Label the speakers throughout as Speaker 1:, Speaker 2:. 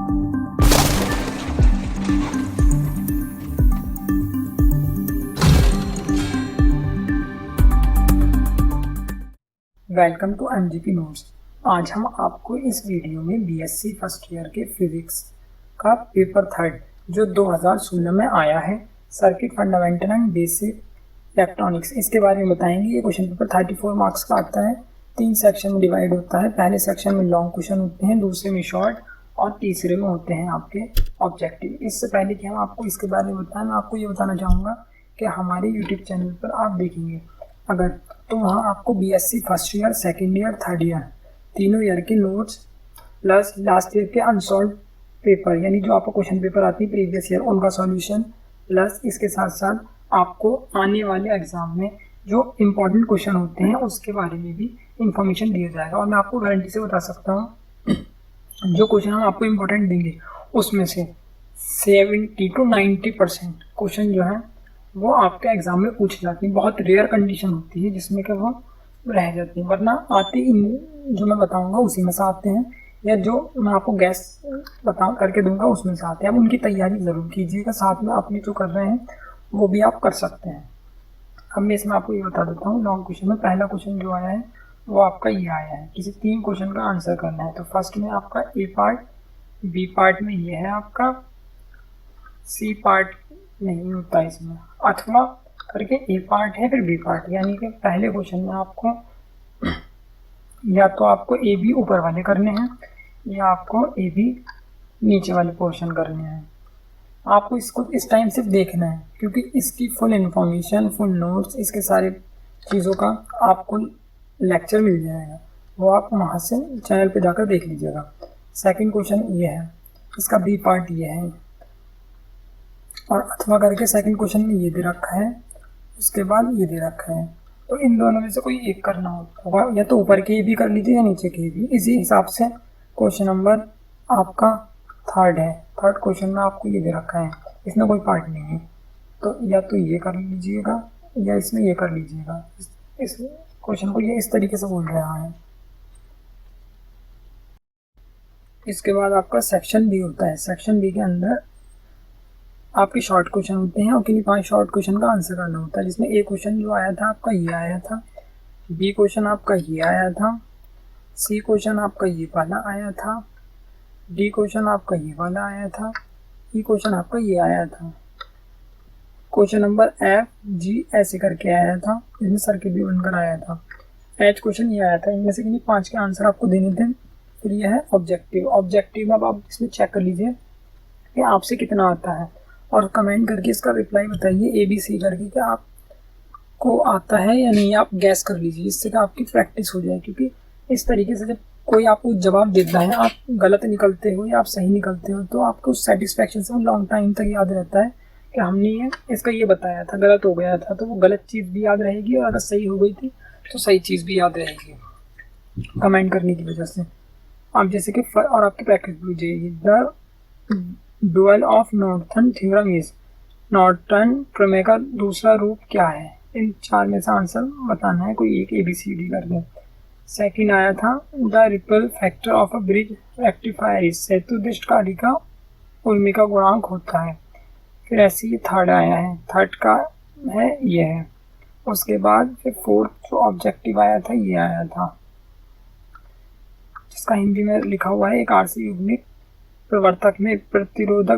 Speaker 1: Welcome to MGP notes. आज हम आपको इस वीडियो में बीएससी फर्स्ट ईयर के फिजिक्स का पेपर थर्ड जो 2016 में आया है, circuit fundamental and basic electronics, इसके बारे में बताएंगे। ये क्वेश्चन पेपर 34 मार्क्स का आता है, 3 सेक्शन में डिवाइड होता है। पहले सेक्शन में लॉन्ग क्वेश्चन होते हैं, दूसरे में शॉर्ट और तीसरे में होते हैं आपके ऑब्जेक्टिव। इससे पहले कि हम आपको इसके बारे में बताएं, मैं आपको ये बताना चाहूँगा कि हमारे यूट्यूब चैनल पर आप देखेंगे अगर, तो वहाँ आपको BSc first year, second year, third year तीनों ईयर के नोट्स प्लस लास्ट ईयर के अनसॉल्व पेपर, यानी जो आपको क्वेश्चन पेपर आती है प्रीवियस ईयर, उनका सॉल्यूशन, प्लस इसके साथ साथ आपको आने वाले एग्जाम में जो इम्पोर्टेंट क्वेश्चन होते हैं उसके बारे में भी इंफॉर्मेशन दिया जाएगा। और मैं आपको गारंटी से बता सकता हूँ जो क्वेश्चन हम आपको इम्पोर्टेंट देंगे उसमें से 70 to 90% क्वेश्चन जो है वो आपके एग्जाम में पूछी जाती है। बहुत रेयर कंडीशन होती है जिसमें कि वो रह जाती है, वरना आते जो मैं बताऊंगा उसी में से आते हैं, या जो मैं आपको गैस करके दूंगा उसमें से आते हैं। आप उनकी तैयारी ज़रूर कीजिएगा, साथ में अपने जो कर रहे हैं वो भी आप कर सकते हैं। अब मैं इसमें आपको ये बता देता हूँ, लॉन्ग क्वेश्चन में पहला क्वेश्चन जो आया है वो आपका ये आया है, किसी 3 क्वेश्चन का आंसर करना है। तो फर्स्ट में आपका ए पार्ट, बी पार्ट में ये है आपका, सी पार्ट नहीं होता इसमें, अथवा करके ए पार्ट है फिर बी पार्ट। यानी कि पहले क्वेश्चन में आपको या तो आपको ए बी ऊपर वाले करने हैं या आपको ए बी नीचे वाले पोर्शन करने हैं। आपको इसको इस टाइम सिर्फ देखना है, क्योंकि इसकी फुल इंफॉर्मेशन, फुल नोट्स, इसके सारे चीज़ों का आपको लेक्चर मिल जाएगा, वो आप वहाँ से चैनल पे जाकर देख लीजिएगा। सेकंड क्वेश्चन ये है, इसका बी पार्ट ये है, और अथवा करके सेकंड क्वेश्चन में ये दे रखा है, उसके बाद ये दे रखा है। तो इन दोनों में से कोई एक करना होगा, या तो ऊपर के भी कर लीजिए या नीचे के भी। इसी हिसाब से क्वेश्चन नंबर आपका थर्ड है। थर्ड क्वेश्चन में आपको ये दे रखा है, इसमें कोई पार्ट नहीं है, तो या तो ये कर लीजिएगा या इसमें ये कर लीजिएगा। इस क्वेश्चन को ये इस तरीके से बोल रहा है। इसके बाद आपका सेक्शन बी होता है। सेक्शन बी के अंदर आपके शॉर्ट क्वेश्चन होते हैं और किन्हीं 5 शॉर्ट क्वेश्चन का आंसर करना होता है, जिसमें ए क्वेश्चन जो आया था आपका ये आया था, बी क्वेश्चन आपका ये आया था, सी क्वेश्चन आपका ये वाला आया था, डी क्वेश्चन आपका ये वाला आया था, ई क्वेश्चन आपका ये आया था। क्वेश्चन नंबर एफ जी ऐसे करके आया था, इसमें सर्किट भी बनकर आया था। एच क्वेश्चन ये आया था। इनमें से किन्हीं 5 के आंसर आपको देने थे। फिर ये है ऑब्जेक्टिव। ऑब्जेक्टिव में आप इसमें चेक कर लीजिए कि आपसे कितना आता है, और कमेंट करके इसका रिप्लाई बताइए ABC करके कि आपको आता है या नहीं। आप गैस कर लीजिए, इससे कि आपकी प्रैक्टिस हो जाए, क्योंकि इस तरीके से जब कोई आपको जवाब देता है, आप गलत निकलते हो या आप सही निकलते हो, तो आपको सेटिस्फैक्शन से लॉन्ग टाइम तक याद रहता है कि हमने ये इसका ये बताया था, गलत हो गया था, तो वो गलत चीज़ भी याद रहेगी, और अगर सही हो गई थी तो सही चीज़ भी याद रहेगी कमेंट करने की वजह से। आप जैसे कि और आपकी प्रैक्टिस भी हो जाएगी। The dual of northern theorem is, Norton प्रमेय का दूसरा रूप क्या है? इन 4 में से आंसर बताना है, कोई एक ABCD कर दे। सेकंड आया था the ripple factor of a bridge rectifier is, सेतुदिष्टकारी का उर्मी का गुणांक होता है। फिर ऐसे ही थर्ड आया है, थर्ड का है ये है। उसके बाद फिर फोर्थ जो ऑब्जेक्टिव आया था ये आया था, जिसका हिंदी में लिखा हुआ है, एक RC युग्मिक प्रवर्तक में प्रतिरोध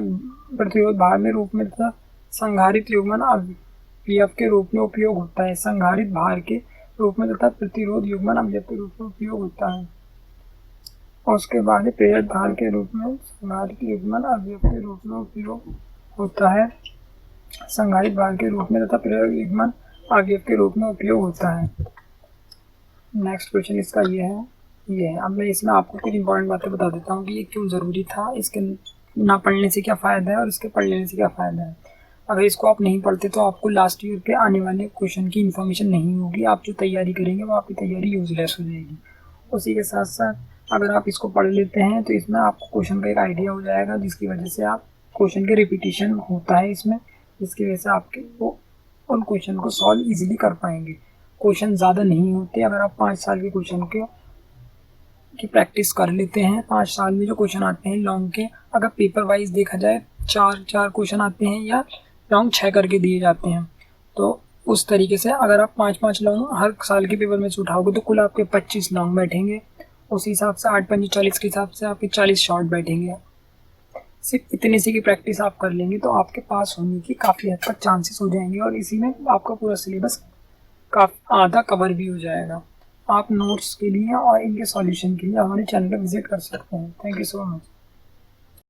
Speaker 1: भार में रूप में तथा संधारित युग्मन अवयव के रूप में उपयोग होता है। संधारित भार के रूप में तथा प्रतिरोध युग्मन अवयव के रूप में उपयोग होता है। और उसके बाद प्रेरक भार के रूप में संधारित युग्मन अवयव के रूप में उपयोग होता है। संधारित भार के रूप में तथा प्रेरक युग्मन अवयव के रूप में उपयोग होता है। नेक्स्ट क्वेश्चन इसका ये है। अब मैं इसमें आपको कुछ इंपॉर्टेंट बातें बता देता हूँ कि ये क्यों ज़रूरी था, इसके ना पढ़ने से क्या फ़ायदा है और इसके पढ़ लेने से क्या फ़ायदा है। अगर इसको आप नहीं पढ़ते तो आपको लास्ट ईयर के आने वाले क्वेश्चन की इन्फॉर्मेशन नहीं होगी, आप जो तैयारी करेंगे वो आपकी तैयारी यूजलेस हो जाएगी। उसी के साथ साथ अगर आप इसको पढ़ लेते हैं तो इसमें आपको क्वेश्चन का एक आइडिया हो जाएगा, जिसकी वजह से आप क्वेश्चन के रिपीटिशन होता है इसमें, जिसकी वजह से आपके वो उन क्वेश्चन को सॉल्व ईजिली कर पाएंगे। क्वेश्चन ज़्यादा नहीं होते, अगर आप 5 साल के क्वेश्चन के की प्रैक्टिस कर लेते हैं। 5 साल में जो क्वेश्चन आते हैं लॉन्ग के, अगर पेपर वाइज देखा जाए 4 क्वेश्चन आते हैं या लॉन्ग 6 करके दिए जाते हैं, तो उस तरीके से अगर आप 5 लॉन्ग हर साल के पेपर में से उठाओगे तो कुल आपके 25 लॉन्ग बैठेंगे। उस हिसाब से 8 पंजे 40 के हिसाब से आपके 40 शॉर्ट बैठेंगे। सिर्फ इतने सी की प्रैक्टिस आप कर लेंगे तो आपके पास होने की काफ़ी हद तक चांसेस हो जाएंगे और इसी में आपका पूरा सिलेबस आधा कवर भी हो जाएगा। आप नोट्स के लिए और इनके सॉल्यूशन के लिए हमारे चैनल पर विजिट कर सकते हैं। Thank you so much.